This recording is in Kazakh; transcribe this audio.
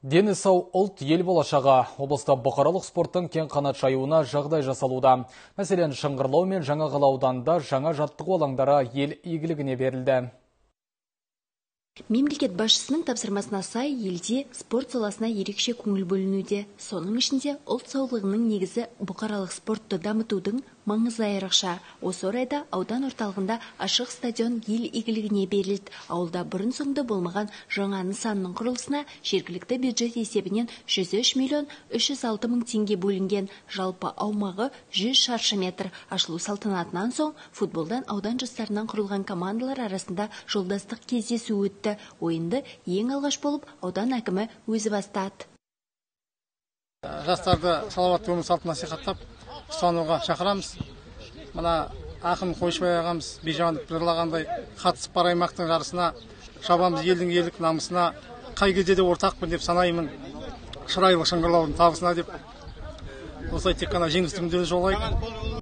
Дені сау ұлт ел болашағы. Облыста бұқаралық спорттың кең қанат жаюына жағдай жасалуда. Мәселен, Шыңғырлау мен Жаңақала ауданында жаңа жаттығу алаңдары ел игілігіне берілді. Мемлекет басшысының тапсырмасына сай елде спорт саласына ерекше көңіл бөлінуде. Соның ішінде ұлт саулығының негізі бұқаралық спортты дамытудың маңызы айрықша. Осы орайда аудан орталығында ашық стадион ел игілігіне берілді. Ауылда бұрын соңды болмаған жаңа нысанның құрылысына жергілікті бюджет есебінен 103 миллион 306 мың теңге бөлінген. Жалпы аумағы 100 шаршы метр. Ашылу салтанатынан соң футболдан аудан жастарынан құрылған командалар арасында жолдастық кездесу өтті. Ойынды ең алғаш болып аудан әкімі өзі бастады. Жастарды салауатты өмір салтын насихаттап, ұстануға шақырамыз. Мына ақын Қойшыбай ағамыз бейжанов жырлағандай қатысып бар аймақтың жарысына, шабамыз елдің ерлік намысына, қай кезде де ортақпын деп санаймын, шырайлы Шыңғырлаудың табысына деп. Осылай тек қана жеңістің жолы